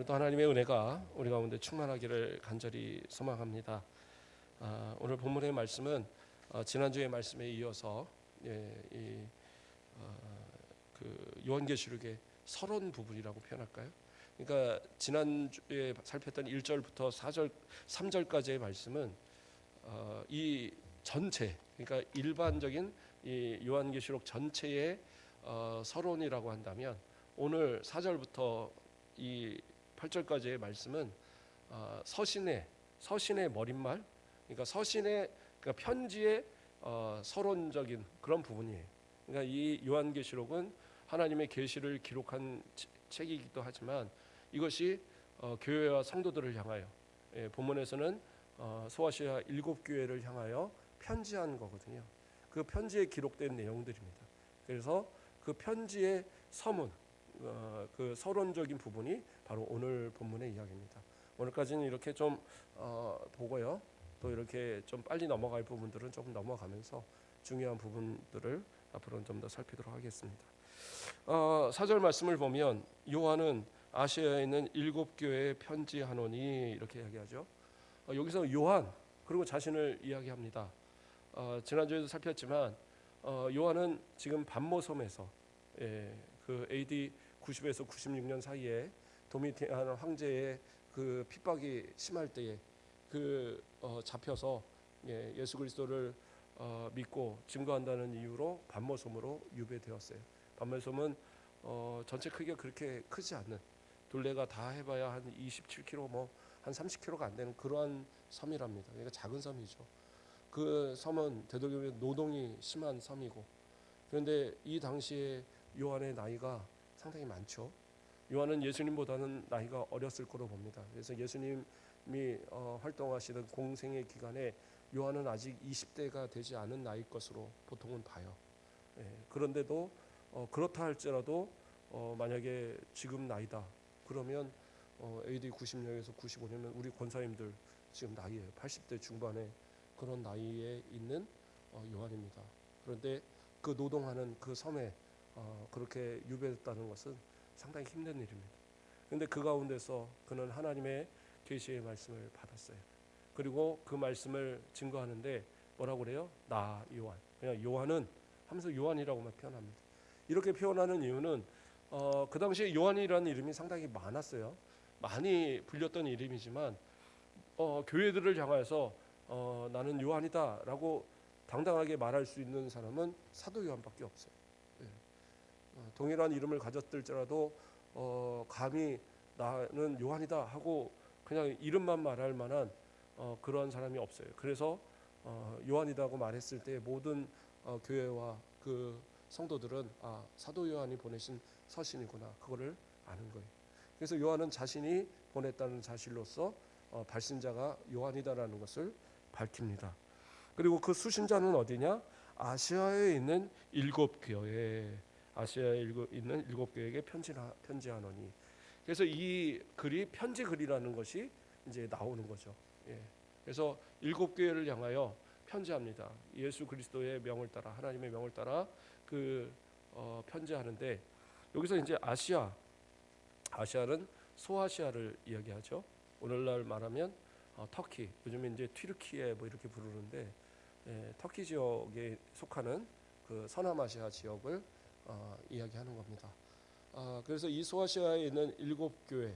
오늘도 하나님의 은혜가 우리 가운데 충만하기를 간절히 소망합니다. 오늘 본문의 말씀은 지난주의 말씀에 이어서 그 요한계시록의 서론 부분이라고 표현할까요? 그러니까 지난주에 살폈던 1절부터 4절, 3절까지의 말씀은 이 전체, 그러니까 일반적인 이 요한계시록 전체의 서론이라고 한다면, 오늘 4절부터 이 8절까지의 말씀은 서신의 머릿말, 그러니까 그러니까 편지의 서론적인 그런 부분이에요. 그러니까 이 요한계시록은 하나님의 계시를 기록한 책이기도 하지만, 이것이 교회와 성도들을 향하여, 본문에서는 소아시아 7교회를 향하여 편지한 거거든요. 그 편지에 기록된 내용들입니다. 그래서 그 편지의 서문, 그 서론적인 부분이 바로 오늘 본문의 이야기입니다. 오늘까지는 이렇게 좀 보고요, 또 이렇게 좀 빨리 넘어갈 부분들은 조금 넘어가면서 중요한 부분들을 앞으로는 좀 더 살피도록 하겠습니다. 4절 말씀을 보면 요한은 아시아에 있는 7교회에 편지하노니 이렇게 이야기하죠. 여기서 요한 그리고 자신을 이야기합니다. 지난주에도 살폈지만 요한은 지금 반모섬에서 그 AD 90에서 96년 사이에 도미티안 황제의 그 핍박이 심할 때에 잡혀서 예수 그리스도를 믿고 증거한다는 이유로 반모섬으로 유배되었어요. 반모섬은 전체 크기가 그렇게 크지 않는, 둘레가 다 해봐야 한 27km, 한 30km가 안 되는 그러한 섬이랍니다. 그러니까 작은 섬이죠. 그 섬은 되도록이면 노동이 심한 섬이고, 그런데 이 당시에 요한의 나이가 상당히 많죠. 요한은 예수님보다는 나이가 어렸을 거로 봅니다. 그래서 예수님이 활동하시던 공생의 기간에 요한은 아직 20대가 되지 않은 나이일 것으로 보통은 봐요. 그런데도 그렇다 할지라도 만약에 지금 나이다 그러면 AD 90년에서 95년은 우리 권사님들 지금 나이에요. 80대 중반에 그런 나이에 있는 요한입니다. 그런데 그 노동하는 그 섬에 그렇게 유배됐다는 것은 상당히 힘든 일입니다. 그런데 그 가운데서 그는 하나님의 계시의 말씀을 받았어요. 그리고 그 말씀을 증거하는데 뭐라고 그래요? 나 요한. 그냥 요한은 하면서 요한이라고만 표현합니다. 이렇게 표현하는 이유는 그 당시에 요한이라는 이름이 상당히 많았어요. 많이 불렸던 이름이지만 교회들을 향해서 나는 요한이다라고 당당하게 말할 수 있는 사람은 사도 요한밖에 없어요. 동일한 이름을 가졌을지라도 감히 나는 요한이다 하고 그냥 이름만 말할 만한 그러한 사람이 없어요. 그래서 요한이다고 말했을 때 모든 교회와 그 성도들은 사도 요한이 보내신 서신이구나, 그거를 아는 거예요. 그래서 요한은 자신이 보냈다는 사실로서 발신자가 요한이다라는 것을 밝힙니다. 그리고 그 수신자는 어디냐? 아시아에 있는 7교회, 아시아에 있는 7교회에게 편지하노니. 그래서 이 글이 편지 글이라는 것이 이제 나오는 거죠. 그래서 7교회를 향하여 편지합니다. 예수 그리스도의 명을 따라, 하나님의 명을 따라 편지하는데, 여기서 이제 아시아는 소아시아를 이야기하죠. 오늘날 말하면 터키, 요즘에 이제 튀르키예 뭐 이렇게 부르는데, 터키 지역에 속하는 그 서남아시아 지역을 이야기하는 겁니다. 그래서 이 소아시아에 있는 7교회,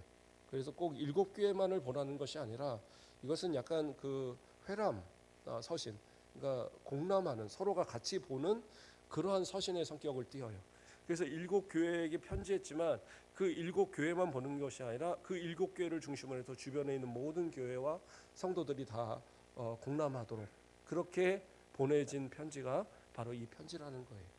그래서 꼭 7교회만을 보라는 것이 아니라 이것은 약간 그 회람 서신, 그러니까 공람하는, 서로가 같이 보는 그러한 서신의 성격을 띠어요. 그래서 7교회에게 편지했지만 그 7교회만 보는 것이 아니라 그 7교회를 중심으로 해서 주변에 있는 모든 교회와 성도들이 다 공람하도록 그렇게 보내진 편지가 바로 이 편지라는 거예요.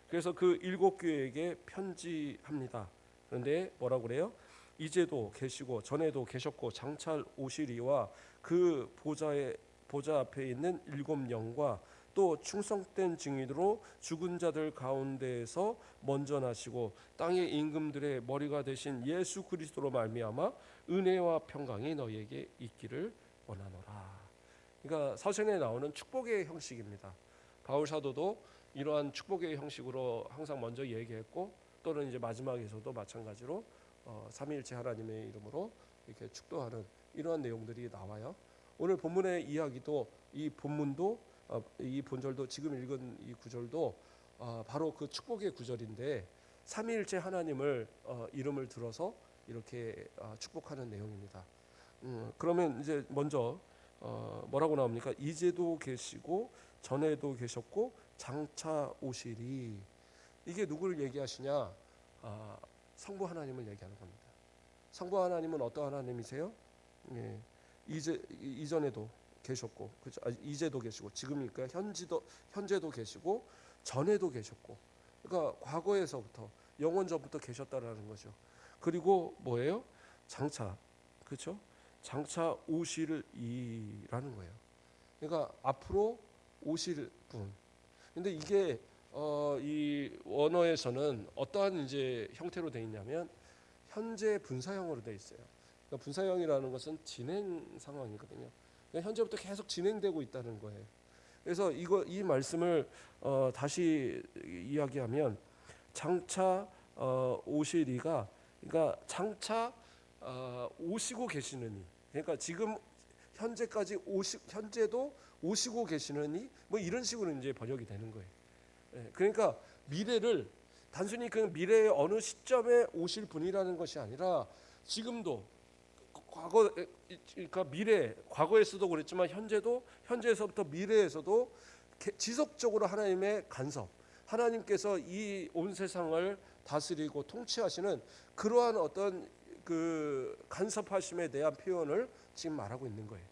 그래서 그 7교회에게 편지합니다. 그런데 뭐라고 그래요? 이제도 계시고 전에도 계셨고 장차 오시리와 그 보좌 앞에 있는 7영과 또 충성된 증인으로 죽은 자들 가운데에서 먼저 나시고 땅의 임금들의 머리가 되신 예수 그리스도로 말미암아 은혜와 평강이 너희에게 있기를 원하노라. 그러니까 서신에 나오는 축복의 형식입니다. 바울 사도도 이러한 축복의 형식으로 항상 먼저 얘기했고, 또는 이제 마지막에서도 마찬가지로 삼위일체 하나님의 이름으로 이렇게 축도하는 이러한 내용들이 나와요. 오늘 본문의 이야기도 이 본문도 이 본절도 지금 읽은 이 구절도 바로 그 축복의 구절인데 삼위일체 하나님을 이름을 들어서 이렇게 축복하는 내용입니다. 그러면 이제 먼저 뭐라고 나옵니까? 이제도 계시고 전에도 계셨고 장차 오시리. 이게 누구를 얘기하시냐? 성부 하나님을 얘기하는 겁니다. 성부 하나님은 어떤 하나님이세요? 예, 이전에도 계셨고, 그렇죠? 이제도 계시고, 지금이니까 현재도 계시고, 전에도 계셨고, 그러니까 과거에서부터 영원전부터 계셨다라는 거죠. 그리고 뭐예요? 장차, 그렇죠? 장차 오실 이라는 거예요. 그러니까 앞으로 오실 분. 근데 이게 이 원어에서는 어떠한 이제 형태로 되어 있냐면 현재 분사형으로 되어 있어요. 그러니까 분사형이라는 것은 진행 상황이거든요. 그러니까 현재부터 계속 진행되고 있다는 거예요. 그래서 이 말씀을 다시 이야기하면 장차 오시리가 그러니까 장차 오시고 계시느니 그러니까 지금 현재까지 현재도 오시고 계시느니 뭐 이런 식으로 이제 번역이 되는 거예요. 그러니까 미래를 단순히 그 미래의 어느 시점에 오실 분이라는 것이 아니라 지금도 과거 그러니까 미래 과거에서도 그랬지만 현재에서부터 미래에서도 지속적으로 하나님의 간섭 하나님께서 이 온 세상을 다스리고 통치하시는 그러한 어떤 그 간섭하심에 대한 표현을 지금 말하고 있는 거예요.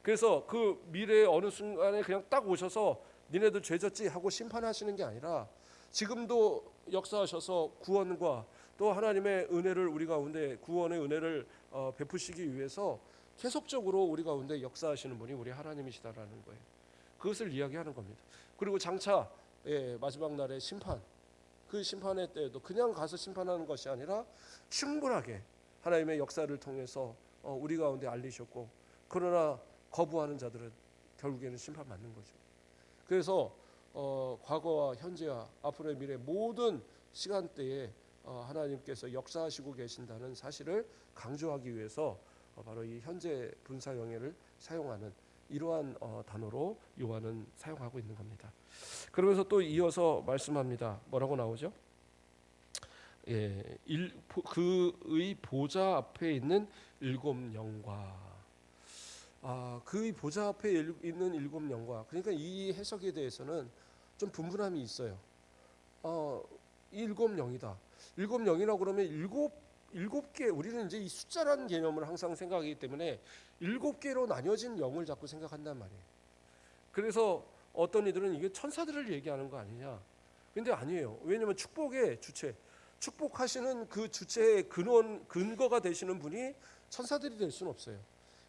그래서 그 미래의 어느 순간에 그냥 딱 오셔서 니네들 죄졌지 하고 심판하시는 게 아니라 지금도 역사하셔서 구원과 또 하나님의 은혜를 우리 가운데 구원의 은혜를 베푸시기 위해서 계속적으로 우리 가운데 역사하시는 분이 우리 하나님이시다라는 거예요. 그것을 이야기하는 겁니다. 그리고 장차 마지막 날의 심판 그 심판의 때에도 그냥 가서 심판하는 것이 아니라 충분하게 하나님의 역사를 통해서 우리 가운데 알리셨고 그러나 거부하는 자들은 결국에는 심판받는 거죠. 그래서 과거와 현재와 앞으로의 미래 모든 시간대에 하나님께서 역사하시고 계신다는 사실을 강조하기 위해서 바로 이 현재 분사형해를 사용하는 이러한 단어로 요한은 사용하고 있는 겁니다. 그러면서 또 이어서 말씀합니다. 뭐라고 나오죠? 그의 보좌 앞에 있는 일곱 영과 그의 보좌 앞에 있는 일곱 영과 그러니까 이 해석에 대해서는 좀 분분함이 있어요. 일곱 영이다. 일곱 영이라고 그러면 일곱 개 우리는 이제 이 숫자라는 개념을 항상 생각하기 때문에 일곱 개로 나뉘어진 영을 자꾸 생각한단 말이에요. 그래서 어떤 이들은 이게 천사들을 얘기하는 거 아니냐. 근데 아니에요. 왜냐하면 축복의 주체, 축복하시는 그 주체의 근거가 되시는 분이 천사들이 될 수는 없어요.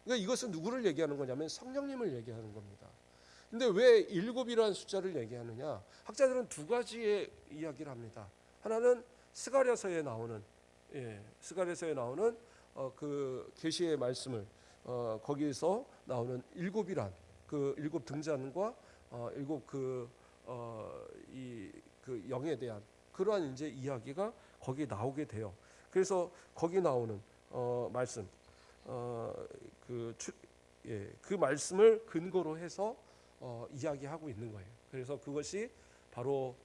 그러니까 이것은 누구를 얘기하는 거냐면 성령님을 얘기하는 겁니다. 근데 왜 일곱이라는 숫자를 얘기하느냐? 학자들은 두 가지의 이야기를 합니다. 하나는 스가랴서에 나오는 그 계시의 말씀을 거기에서 나오는 일곱이란 그 일곱 등잔과 일곱 그 영에 대한 그러한 이제 이야기가 거기에 나오게 돼요. 그래서 거기 나오는 말씀 그 말씀을 근거로 해서 이야기하고 있는 거예요. 그래서 그것이 바로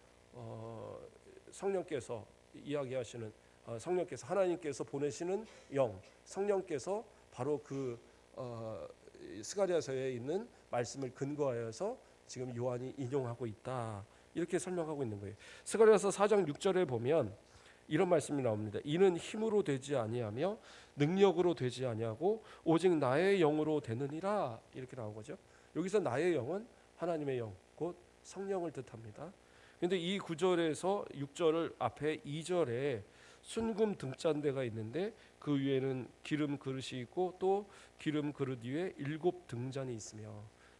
성령께서 이야기하시는 성령께서 하나님께서 보내시는 영 성령께서 바로 그 스가랴서에 있는 말씀을 근거하여서 지금 요한이 인용하고 있다. 이렇게 설명하고 있는 거예요. 스가랴서 4장 6절에 보면 이런 말씀이 나옵니다. 이는 힘으로 되지 아니하며 능력으로 되지 아니하고 오직 나의 영으로 되느니라. 이렇게 나온 거죠. 여기서 나의 영은 하나님의 영, 곧 성령을 뜻합니다. 그런데 이 9절에서 6절을 앞에 2절에 순금 등잔대가 있는데 그 위에는 기름 그릇이 있고 또 기름 그릇 위에 일곱 등잔이 있으며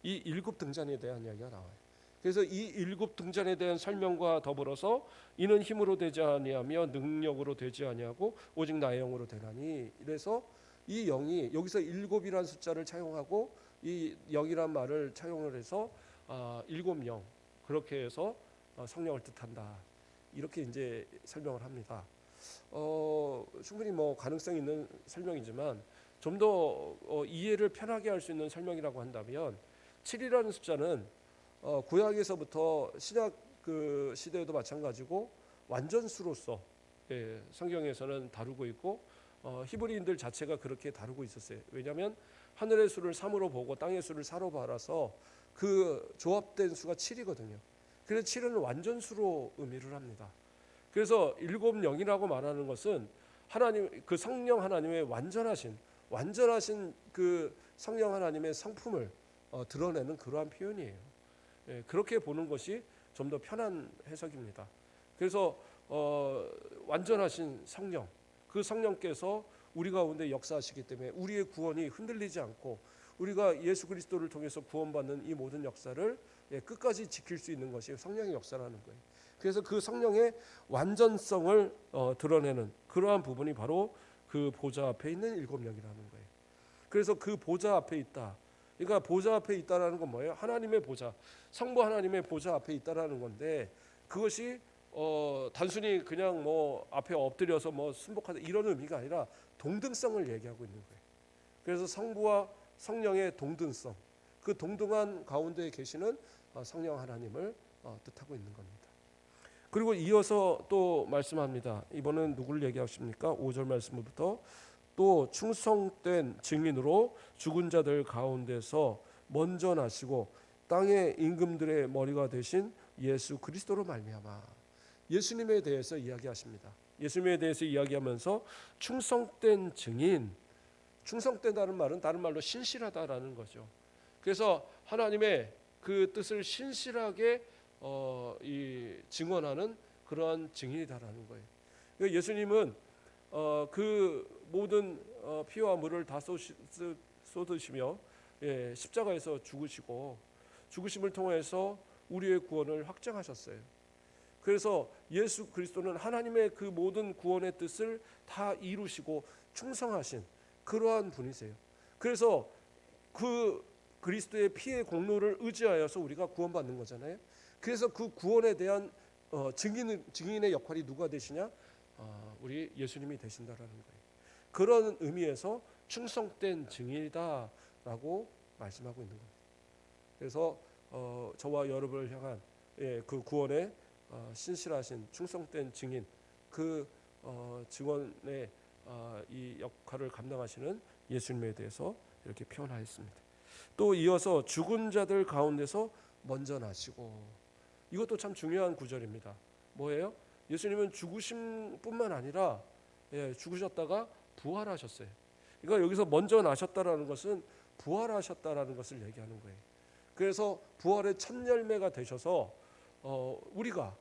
이 일곱 등잔에 대한 이야기가 나와요. 그래서 이 일곱 등잔에 대한 설명과 더불어서 이는 힘으로 되지 아니하며 능력으로 되지 아니하고 오직 나의 영으로 되나니 이래서 이 영이 여기서 일곱이라는 숫자를 차용하고 이 영이란 말을 차용을 해서 일곱 영 그렇게 해서 성령을 뜻한다. 이렇게 이제 설명을 합니다. 충분히 뭐 가능성 있는 설명이지만 좀 더 이해를 편하게 할 수 있는 설명이라고 한다면 7이라는 숫자는 구약에서부터 신약 그 시대에도 마찬가지고 완전수로서 성경에서는 다루고 있고 히브리인들 자체가 그렇게 다루고 있었어요. 왜냐하면 하늘의 수를 3으로 보고 땅의 수를 4로 바라서 그 조합된 수가 7이거든요. 그래서 7은 완전수로 의미를 합니다. 그래서 일곱 영이라고 말하는 것은 하나님 그 성령 하나님의 완전하신 그 성령 하나님의 성품을 드러내는 그러한 표현이에요. 그렇게 보는 것이 좀 더 편한 해석입니다. 그래서 완전하신 성령, 그 성령께서 우리 가운데 역사하시기 때문에 우리의 구원이 흔들리지 않고 우리가 예수 그리스도를 통해서 구원받는 이 모든 역사를 끝까지 지킬 수 있는 것이 성령의 역사라는 거예요. 그래서 그 성령의 완전성을 드러내는 그러한 부분이 바로 그 보좌 앞에 있는 일곱 영이라는 거예요. 그래서 그 보좌 앞에 있다. 그러니까 보좌 앞에 있다라는 건 뭐예요? 하나님의 보좌, 성부 하나님의 보좌 앞에 있다라는 건데 그것이 단순히 그냥 뭐 앞에 엎드려서 뭐 순복하다 이런 의미가 아니라 동등성을 얘기하고 있는 거예요. 그래서 성부와 성령의 동등성, 그 동등한 가운데에 계시는 성령 하나님을 뜻하고 있는 겁니다. 그리고 이어서 또 말씀합니다. 이번은 누구를 얘기하십니까? 5절 말씀부터 또 충성된 증인으로 죽은 자들 가운데서 먼저 나시고 땅의 임금들의 머리가 되신 예수 그리스도로 말미암아. 예수님에 대해서 이야기하십니다. 예수님에 대해서 이야기하면서 충성된 증인, 충성된다는 말은 다른 말로 신실하다라는 거죠. 그래서 하나님의 그 뜻을 신실하게 이 증언하는 그러한 증인이다라는 거예요. 그러니까 예수님은 그 모든 피와 물을 다 쏟으시며 십자가에서 죽으시고 죽으심을 통해서 우리의 구원을 확정하셨어요. 그래서 예수 그리스도는 하나님의 그 모든 구원의 뜻을 다 이루시고 충성하신 그러한 분이세요. 그래서 그 그리스도의 피의 공로를 의지하여서 우리가 구원받는 거잖아요. 그래서 그 구원에 대한 증인의 역할이 누가 되시냐? 우리 예수님이 되신다라는 거예요. 그런 의미에서 충성된 증인이다라고 말씀하고 있는 겁니다. 그래서 저와 여러분을 향한 그 구원의 신실하신 충성된 증인, 그 증언의 이 역할을 감당하시는 예수님에 대해서 이렇게 표현하였습니다. 또 이어서 죽은 자들 가운데서 먼저 나시고, 이것도 참 중요한 구절입니다. 뭐예요? 예수님은 죽으심뿐만 아니라 죽으셨다가 부활하셨어요. 그러니까 여기서 먼저 나셨다라는 것은 부활하셨다라는 것을 얘기하는 거예요. 그래서 부활의 첫 열매가 되셔서 우리가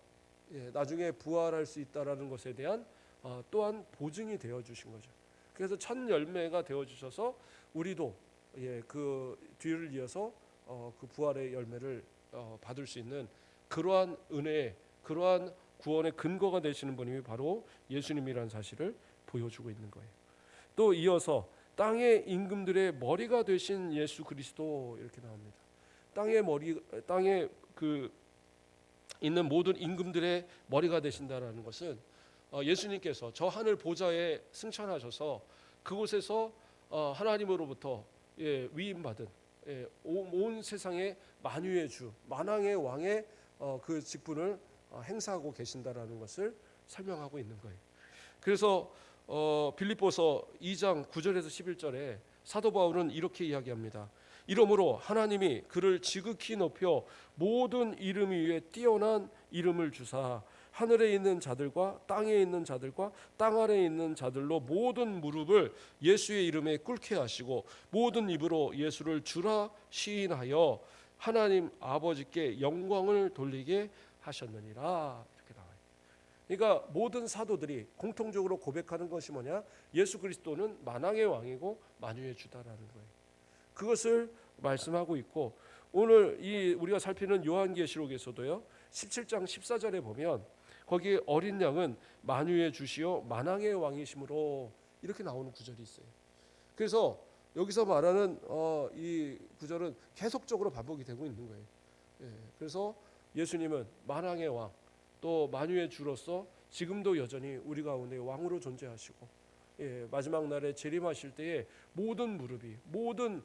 나중에 부활할 수 있다라는 것에 대한 또한 보증이 되어 주신 거죠. 그래서 첫 열매가 되어 주셔서 우리도 그 뒤를 이어서 그 부활의 열매를 받을 수 있는 그러한 은혜, 그러한 구원의 근거가 되시는 분이 바로 예수님이라는 사실을 보여주고 있는 거예요. 또 이어서 땅의 임금들의 머리가 되신 예수 그리스도 이렇게 나옵니다. 땅에 그 있는 모든 임금들의 머리가 되신다라는 것은 예수님께서 저 하늘 보좌에 승천하셔서 그곳에서 하나님으로부터 위임받은 온 세상의 만유의 주, 만왕의 왕의 그 직분을 행사하고 계신다라는 것을 설명하고 있는 거예요. 그래서 빌립보서 2장 9절에서 11절에 사도 바울은 이렇게 이야기합니다. 이러므로 하나님이 그를 지극히 높여 모든 이름 위에 뛰어난 이름을 주사 하늘에 있는 자들과 땅에 있는 자들과 땅 아래에 있는 자들로 모든 무릎을 예수의 이름에 꿇게 하시고 모든 입으로 예수를 주라 시인하여 하나님 아버지께 영광을 돌리게 하셨느니라. 이렇게 나와요. 그러니까 모든 사도들이 공통적으로 고백하는 것이 뭐냐? 예수 그리스도는 만왕의 왕이고 만유의 주다라는 거예요. 그것을 말씀하고 있고, 오늘 이 우리가 살피는 요한계시록에서도요 17장 14절에 보면 거기 어린 양은 만유의 주시요 만왕의 왕이심으로 이렇게 나오는 구절이 있어요. 그래서 여기서 말하는 이 구절은 계속적으로 반복이 되고 있는 거예요. 그래서 예수님은 만왕의 왕, 또 만유의 주로서 지금도 여전히 우리 가운데 왕으로 존재하시고, 마지막 날에 재림하실 때에 모든 무릎이, 모든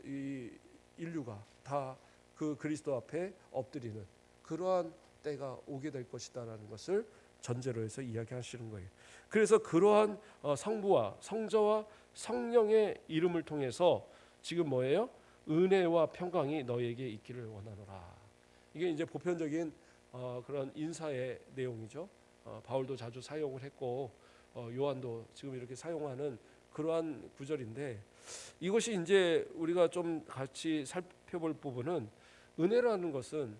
이 인류가 다 그 그리스도 앞에 엎드리는 그러한 때가 오게 될 것이다라는 것을 전제로 해서 이야기하시는 거예요. 그래서 그러한 성부와 성자와 성령의 이름을 통해서 지금 뭐예요? 은혜와 평강이 너에게 있기를 원하노라. 이게 이제 보편적인 그런 인사의 내용이죠. 바울도 자주 사용을 했고 요한도 지금 이렇게 사용하는 그러한 구절인데, 이것이 이제 우리가 좀 같이 살펴볼 부분은, 은혜라는 것은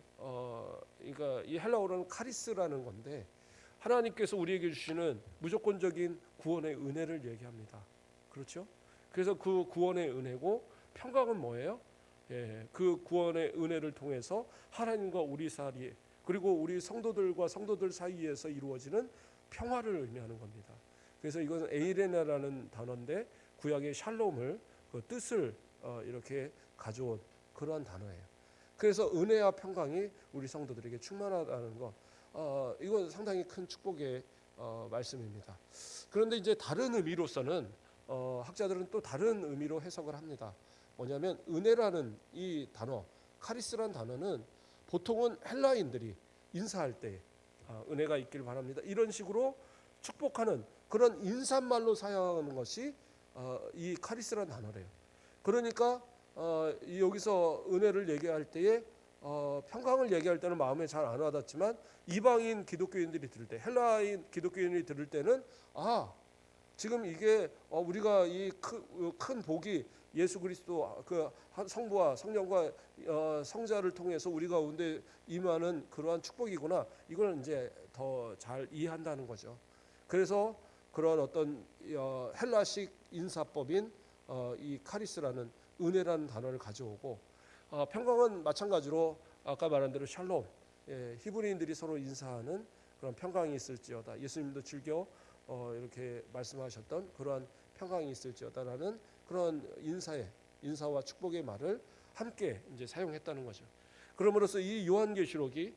그러니까 이 헬라어로는 카리스라는 건데, 하나님께서 우리에게 주시는 무조건적인 구원의 은혜를 얘기합니다. 그렇죠? 그래서 그 구원의 은혜고, 평강은 뭐예요? 그 구원의 은혜를 통해서 하나님과 우리 사이, 그리고 우리 성도들과 성도들 사이에서 이루어지는 평화를 의미하는 겁니다. 그래서 이것은 에이레나라는 단어인데 구약의 샬롬을, 그 뜻을 이렇게 가져온 그러한 단어예요. 그래서 은혜와 평강이 우리 성도들에게 충만하다는 것, 이건 상당히 큰 축복의 말씀입니다. 그런데 이제 다른 의미로서는 학자들은 또 다른 의미로 해석을 합니다. 뭐냐면 은혜라는 이 단어, 카리스라는 단어는 보통은 헬라인들이 인사할 때 은혜가 있기를 바랍니다, 이런 식으로 축복하는 그런 인사말로 사용하는 것이 이 카리스라는 단어래요. 그러니까 여기서 은혜를 얘기할 때에 평강을 얘기할 때는 마음에 잘 안 와닿지만, 이방인 기독교인들이 들을 때, 헬라인 기독교인이 들을 때는 지금 이게 우리가 이 큰 복이 예수 그리스도 그 성부와 성령과 성자를 통해서 우리 가운데 임하는 그러한 축복이구나, 이걸 이제 더 잘 이해한다는 거죠. 그래서 그런 어떤 헬라식 인사법인 이 카리스라는 은혜라는 단어를 가져오고, 평강은 마찬가지로 아까 말한 대로 샬롬, 히브리인들이 서로 인사하는 그런 평강이 있을지어다, 예수님도 즐겨 이렇게 말씀하셨던 그러한 평강이 있을지어다라는 그런 인사와 축복의 말을 함께 이제 사용했다는 거죠. 그럼으로써 이 요한계시록이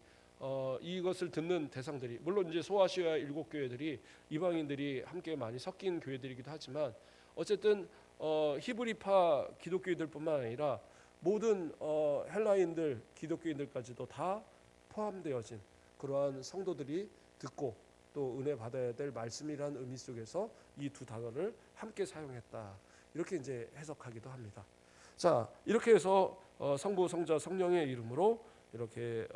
이것을 듣는 대상들이, 물론 이제 소아시아 7교회들이 이방인들이 함께 많이 섞인 교회들이기도 하지만, 어쨌든 히브리파 기독교인들뿐만 아니라 모든 헬라인들 기독교인들까지도 다 포함되어진 그러한 성도들이 듣고 또 은혜 받아야 될 말씀이라는 의미 속에서 이 두 단어를 함께 사용했다, 이렇게 이제 해석하기도 합니다. 자, 이렇게 해서 성부, 성자, 성령의 이름으로 이렇게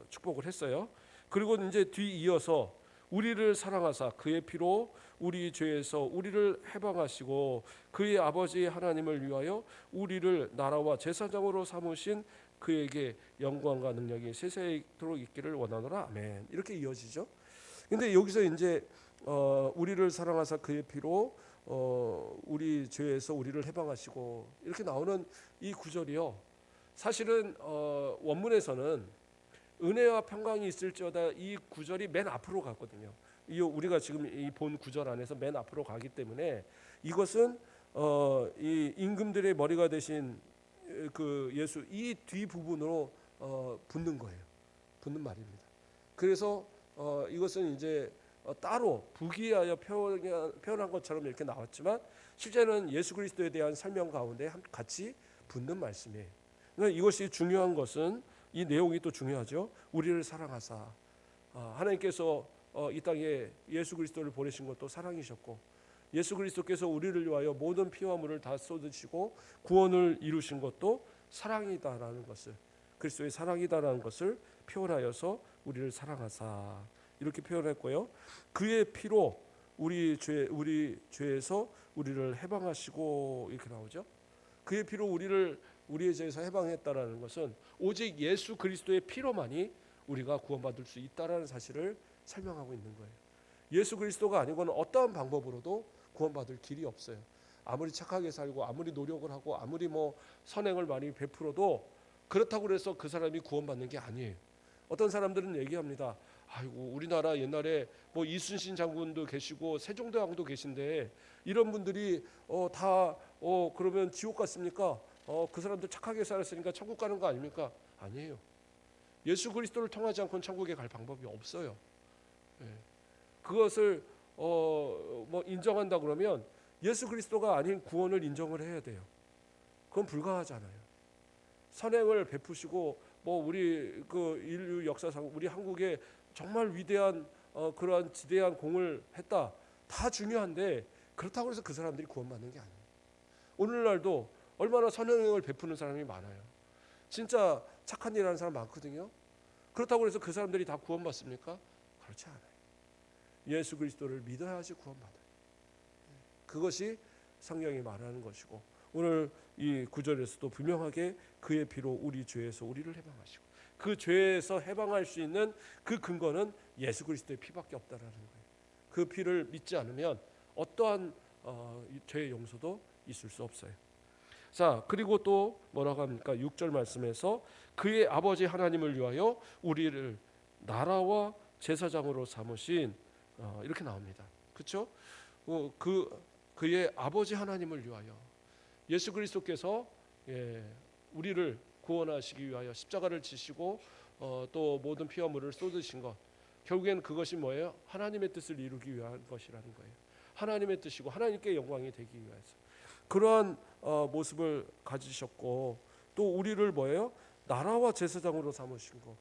축복을 했어요. 그리고 이제 뒤이어서 우리를 사랑하사 그의 피로 우리 죄에서 우리를 해방하시고 그의 아버지 하나님을 위하여 우리를 나라와 제사장으로 삼으신 그에게 영광과 능력이 세세토록 있기를 원하노라. 아멘. 이렇게 이어지죠. 근데 여기서 이제 우리를 사랑하사 그의 피로 우리 죄에서 우리를 해방하시고 이렇게 나오는 이 구절이요, 사실은 원문에서는 은혜와 평강이 있을지어다 이 구절이 맨 앞으로 갔거든요. 우리가 지금 이 본 구절 안에서 맨 앞으로 가기 때문에 이것은 이 임금들의 머리가 되신 그 예수, 이 뒤 부분으로 붙는 거예요. 붙는 말입니다. 그래서 이것은 이제 따로 부기하여 표현한 것처럼 이렇게 나왔지만, 실제는 예수 그리스도에 대한 설명 가운데 같이 붙는 말씀이에요. 그러니까 이것이 중요한 것은 이 내용이 또 중요하죠. 우리를 사랑하사, 하나님께서 이 땅에 예수 그리스도를 보내신 것도 사랑이셨고, 예수 그리스도께서 우리를 위하여 모든 피와 물을 다 쏟으시고 구원을 이루신 것도 사랑이다라는 것을, 그리스도의 사랑이다라는 것을 표현하여서 우리를 사랑하사 이렇게 표현했고요. 그의 피로 우리 죄에서 우리를 해방하시고 이렇게 나오죠. 그의 피로 우리의 죄에서 해방했다라는 것은 오직 예수 그리스도의 피로만이 우리가 구원받을 수 있다라는 사실을 설명하고 있는 거예요. 예수 그리스도가 아니고는 어떠한 방법으로도 구원받을 길이 없어요. 아무리 착하게 살고 아무리 노력을 하고 아무리 선행을 많이 베풀어도 그렇다고 해서 그 사람이 구원받는 게 아니에요. 어떤 사람들은 얘기합니다. 아이고, 우리나라 옛날에 이순신 장군도 계시고 세종대왕도 계신데 이런 분들이 다 그러면 지옥 갔습니까? 그 사람들 착하게 살았으니까 천국 가는 거 아닙니까? 아니에요. 예수 그리스도를 통하지 않고는 천국에 갈 방법이 없어요. 예. 그것을 뭐 인정한다 그러면 예수 그리스도가 아닌 구원을 인정을 해야 돼요. 그건 불가하잖아요. 선행을 베푸시고 뭐 우리 그 인류 역사상 우리 한국에 정말 위대한 그러한 지대한 공을 했다. 다 중요한데 그렇다고 해서 그 사람들이 구원받는 게 아니에요. 오늘날도 얼마나 선행을 베푸는 사람이 많아요. 진짜 착한 일 하는 사람 많거든요. 그렇다고 해서 그 사람들이 다 구원받습니까? 그렇지 않아요. 예수 그리스도를 믿어야지 구원받아요. 그것이 성경이 말하는 것이고, 오늘 이 구절에서도 분명하게 그의 피로 우리 죄에서 우리를 해방하시고, 그 죄에서 해방할 수 있는 그 근거는 예수 그리스도의 피밖에 없다라는 거예요. 그 피를 믿지 않으면 어떠한 죄의 용서도 있을 수 없어요. 자, 그리고 또 뭐라고 합니까? 6절 말씀에서 그의 아버지 하나님을 위하여 우리를 나라와 제사장으로 삼으신, 이렇게 나옵니다. 그렇죠? 그의 아버지 하나님을 위하여, 예수 그리스도께서 우리를 구원하시기 위하여 십자가를 지시고 또 모든 피와 물을 쏟으신 것, 결국엔 그것이 뭐예요? 하나님의 뜻을 이루기 위한 것이라는 거예요. 하나님의 뜻이고 하나님께 영광이 되기 위해서 그러한 모습을 가지셨고, 또 우리를 뭐예요? 나라와 제사장으로 삼으신 것.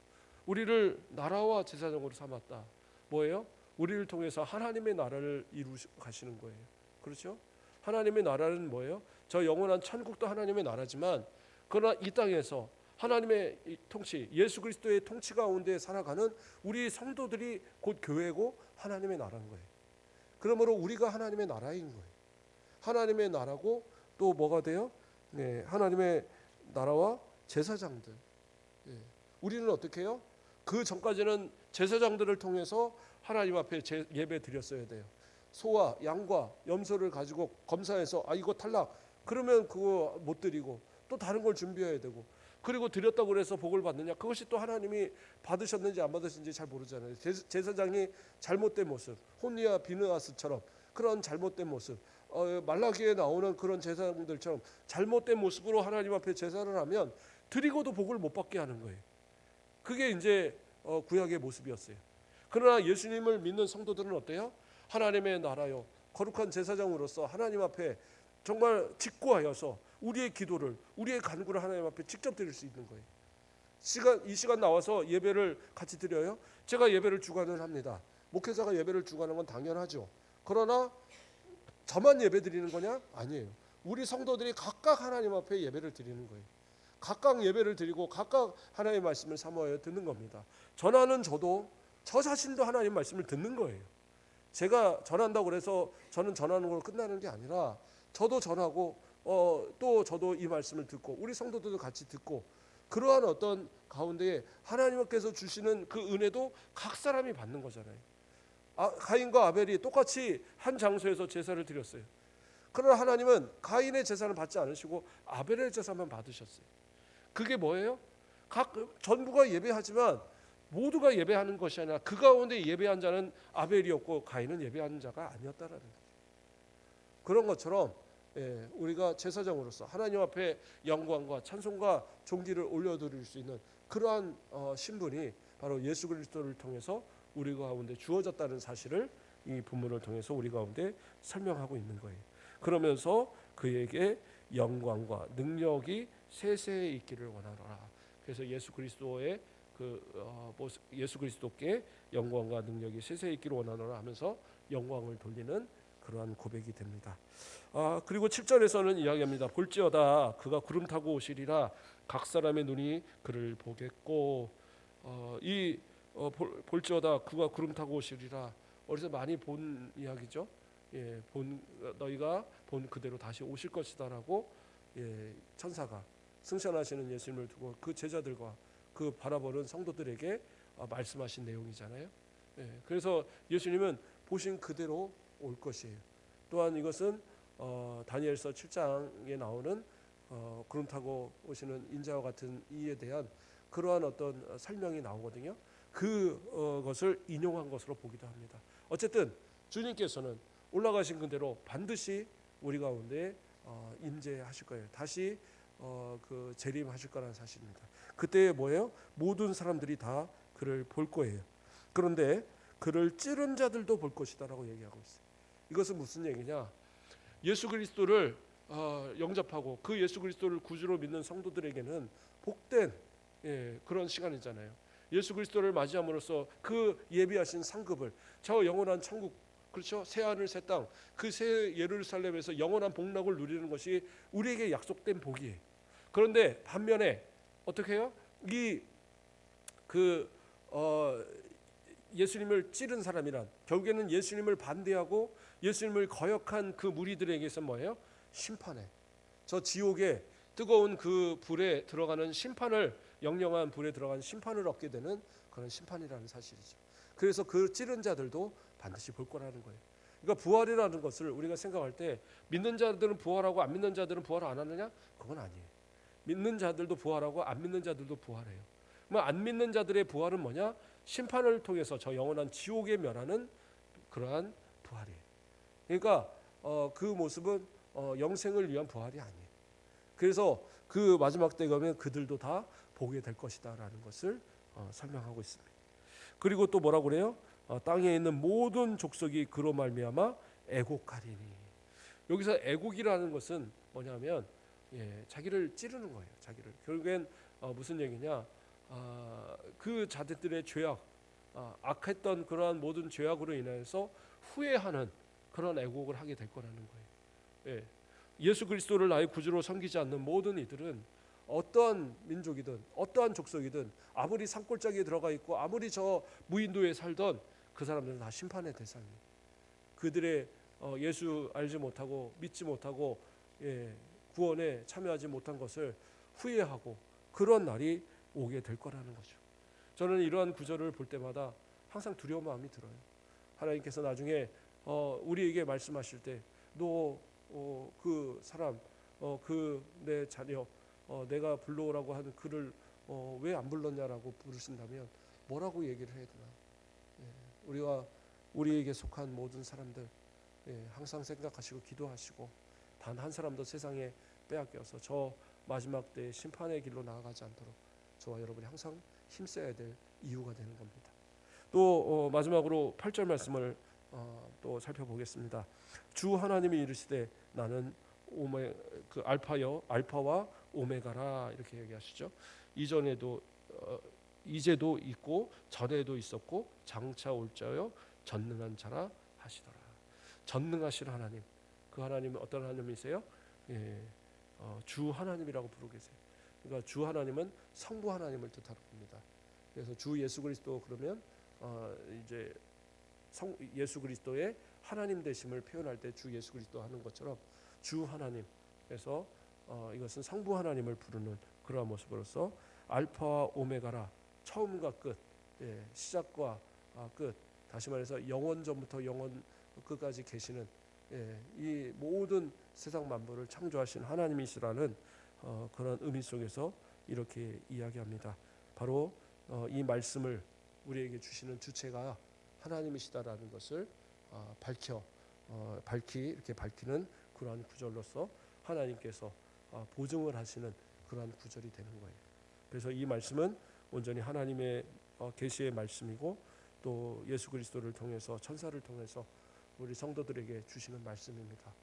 우리를 나라와 제사장으로 삼았다. 뭐예요? 우리를 통해서 하나님의 나라를 이루가시는 거예요. 그렇죠? 하나님의 나라는 뭐예요? 저 영원한 천국도 하나님의 나라지만, 그러나 이 땅에서 하나님의 통치, 예수 그리스도의 통치 가운데 살아가는 우리 성도들이 곧 교회고 하나님의 나라인 거예요. 그러므로 우리가 하나님의 나라인 거예요. 하나님의 나라고 또 뭐가 돼요? 하나님의 나라와 제사장들. 우리는 어떻게 해요? 그 전까지는 제사장들을 통해서 하나님 앞에 예배 드렸어야 돼요. 소와 양과 염소를 가지고 검사해서 이거 탈락, 그러면 그거 못 드리고 또 다른 걸 준비해야 되고, 그리고 드렸다고 그래서 복을 받느냐? 그것이 또 하나님이 받으셨는지 안 받으셨는지 잘 모르잖아요. 제사장이 잘못된 모습, 혼니와 비느하스처럼 그런 잘못된 모습, 말라기에 나오는 그런 제사장들처럼 잘못된 모습으로 하나님 앞에 제사를 하면 드리고도 복을 못 받게 하는 거예요. 그게 이제 구약의 모습이었어요. 그러나 예수님을 믿는 성도들은 어때요? 하나님의 나라요, 거룩한 제사장으로서 하나님 앞에 정말 직구하여서 우리의 기도를, 우리의 간구를 하나님 앞에 직접 드릴 수 있는 거예요. 이 시간 나와서 예배를 같이 드려요. 제가 예배를 주관을 합니다. 목회자가 예배를 주관하는 건 당연하죠. 그러나 저만 예배 드리는 거냐? 아니에요. 우리 성도들이 각각 하나님 앞에 예배를 드리는 거예요. 각각 예배를 드리고 각각 하나님의 말씀을 사모하여 듣는 겁니다. 전하는 저도 저 자신도 하나님 말씀을 듣는 거예요. 제가 전한다고 해서 저는 전하는 걸로 끝나는 게 아니라 저도 전하고 또 저도 이 말씀을 듣고 우리 성도들도 같이 듣고, 그러한 어떤 가운데에 하나님께서 주시는 그 은혜도 각 사람이 받는 거잖아요. 가인과 아벨이 똑같이 한 장소에서 제사를 드렸어요. 그러나 하나님은 가인의 제사를 받지 않으시고 아벨의 제사만 받으셨어요. 그게 뭐예요? 전부가 예배하지만 모두가 예배하는 것이 아니라 그 가운데 예배한 자는 아벨이었고 가인은 예배하는 자가 아니었다라는 거예요. 그런 것처럼 우리가 제사장으로서 하나님 앞에 영광과 찬송과 존귀를 올려드릴 수 있는 그러한 신분이 바로 예수 그리스도를 통해서 우리 가운데 주어졌다는 사실을 이 본문을 통해서 우리 가운데 설명하고 있는 거예요. 그러면서 그에게 영광과 능력이 세세히 있기를 원하노라. 그래서 예수 그리스도의 예수 그리스도께 영광과 능력이 세세히 있기를 원하노라 하면서 영광을 돌리는 그러한 고백이 됩니다. 그리고 7절에서는 이야기합니다. 볼지어다 그가 구름 타고 오시리라. 각 사람의 눈이 그를 보겠고, 볼지어다 그가 구름 타고 오시리라. 어디서 많이 본 이야기죠. 너희가 본 그대로 다시 오실 것이다라고 천사가 승천하시는 예수님을 두고 그 제자들과 그 바라보는 성도들에게 말씀하신 내용이잖아요. 그래서 예수님은 보신 그대로 올 것이에요. 또한 이것은 다니엘서 7장에 나오는 구름 타고 오시는 인자와 같은 이에 대한 그러한 어떤 설명이 나오거든요. 그것을 인용한 것으로 보기도 합니다. 어쨌든 주님께서는 올라가신 그대로 반드시 우리 가운데 임재하실 거예요. 다시 재림하실 거라는 사실입니다. 그때 뭐예요? 모든 사람들이 다 그를 볼 거예요. 그런데 그를 찌른 자들도 볼 것이다라고 얘기하고 있어요. 이것은 무슨 얘기냐? 예수 그리스도를 영접하고 그 예수 그리스도를 구주로 믿는 성도들에게는 복된 그런 시간이잖아요. 예수 그리스도를 맞이함으로써 그 예비하신 상급을, 저 영원한 천국, 그렇죠? 새 하늘 새 땅, 그 새 예루살렘에서 영원한 복락을 누리는 것이 우리에게 약속된 복이에요. 그런데 반면에 어떻게 해요? 예수님을 찌른 사람이란 결국에는 예수님을 반대하고 예수님을 거역한 그 무리들에게서 뭐예요? 심판에, 저 지옥의 뜨거운 그 불에 들어가는 심판을, 영영한 불에 들어가는 심판을 얻게 되는 그런 심판이라는 사실이죠. 그래서 그 찌른 자들도 반드시 볼 거라는 거예요. 그러니까 부활이라는 것을 우리가 생각할 때 믿는 자들은 부활하고 안 믿는 자들은 부활 안 하느냐? 그건 아니에요. 믿는 자들도 부활하고 안 믿는 자들도 부활해요. 그러면 안 믿는 자들의 부활은 뭐냐? 심판을 통해서 저 영원한 지옥에 멸하는 그러한 부활이에요. 그러니까 그 모습은 영생을 위한 부활이 아니에요. 그래서 그 마지막 때 가면 그들도 다 보게 될 것이다라는 것을 설명하고 있습니다. 그리고 또 뭐라고 그래요? 땅에 있는 모든 족속이 그로 말미암아 애곡하리니. 여기서 애곡이라는 것은 뭐냐면 자기를 찌르는 거예요. 자기를. 결국엔 무슨 얘기냐? 그 자들의 죄악, 악했던 그러한 모든 죄악으로 인해서 후회하는 그런 애곡을 하게 될 거라는 거예요. 예수 그리스도를 나의 구주로 섬기지 않는 모든 이들은 어떠한 민족이든 어떠한 족속이든 아무리 산골짜기에 들어가 있고 아무리 저 무인도에 살던 그 사람들은 다 심판의 대상이에요. 그들의 예수 알지 못하고 믿지 못하고 구원에 참여하지 못한 것을 후회하고 그런 날이 오게 될 거라는 거죠. 저는 이러한 구절을 볼 때마다 항상 두려운 마음이 들어요. 하나님께서 나중에 우리에게 말씀하실 때 너 그 사람 그 내 자녀 내가 불러오라고 하는 그를 왜 안 불렀냐라고 부르신다면 뭐라고 얘기를 해야 되나? 우리가 우리에게 속한 모든 사람들 항상 생각하시고 기도하시고 단 한 사람도 세상에 빼앗겨서 저 마지막 때 심판의 길로 나아가지 않도록 저와 여러분이 항상 힘써야 될 이유가 되는 겁니다. 또 마지막으로 8절 말씀을 또 살펴보겠습니다. 주 하나님이 이르시되 나는 그 알파와 오메가라 이렇게 얘기하시죠. 이전에도 이제도 있고 전에도 있었고 장차 올 자요 전능한 자라 하시더라. 전능하신 하나님, 그 하나님은 어떤 하나님이세요? 주 하나님이라고 부르고 계세요. 그러니까 주 하나님은 성부 하나님을 뜻하는 겁니다. 그래서 주 예수 그리스도 그러면 이제 예수 그리스도의 하나님 되심을 표현할 때 주 예수 그리스도 하는 것처럼 주 하나님, 그래서 이것은 성부 하나님을 부르는 그러한 모습으로서 알파와 오메가라, 처음과 끝, 시작과 끝, 다시 말해서 영원 전부터 영원 끝까지 계시는 이 모든 세상 만물을 창조하신 하나님이시라는 그런 의미 속에서 이렇게 이야기합니다. 바로 이 말씀을 우리에게 주시는 주체가 하나님이시다라는 것을 이렇게 밝히는 그러한 구절로서 하나님께서 보증을 하시는 그러한 구절이 되는 거예요. 그래서 이 말씀은 온전히 하나님의 계시의 말씀이고 또 예수 그리스도를 통해서 천사를 통해서 우리 성도들에게 주시는 말씀입니다.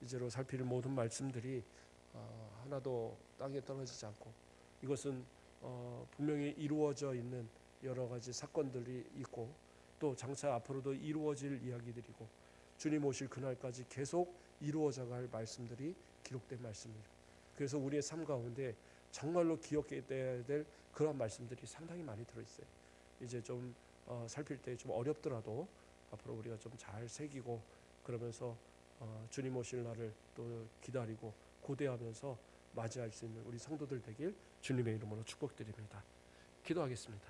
이제로 살필 모든 말씀들이 하나도 땅에 떨어지지 않고 이것은 분명히 이루어져 있는 여러 가지 사건들이 있고 또 장차 앞으로도 이루어질 이야기들이고 주님 오실 그날까지 계속 이루어져갈 말씀들이 기록된 말씀입니다. 그래서 우리의 삶 가운데 정말로 기억해야 될 그런 말씀들이 상당히 많이 들어있어요. 이제 좀 살필 때 좀 어렵더라도 앞으로 우리가 좀 잘 새기고 그러면서 주님 오실 날을 또 기다리고 고대하면서 맞이할 수 있는 우리 성도들 되길 주님의 이름으로 축복드립니다. 기도하겠습니다.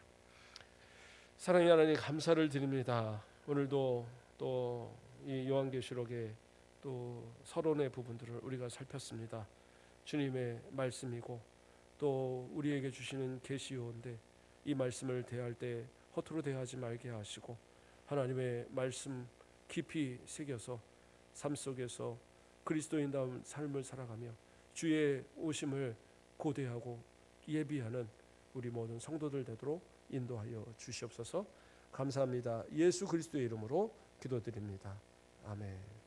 사랑의 하나님 감사를 드립니다. 오늘도 또 이 요한계시록의 또 서론의 부분들을 우리가 살폈습니다. 주님의 말씀이고 또 우리에게 주시는 계시요인데 이 말씀을 대할 때 허투루 대하지 말게 하시고 하나님의 말씀 깊이 새겨서 삶 속에서 그리스도인다운 삶을 살아가며 주의 오심을 고대하고 예비하는 우리 모든 성도들 되도록 인도하여 주시옵소서. 감사합니다. 예수 그리스도의 이름으로 기도드립니다. 아멘.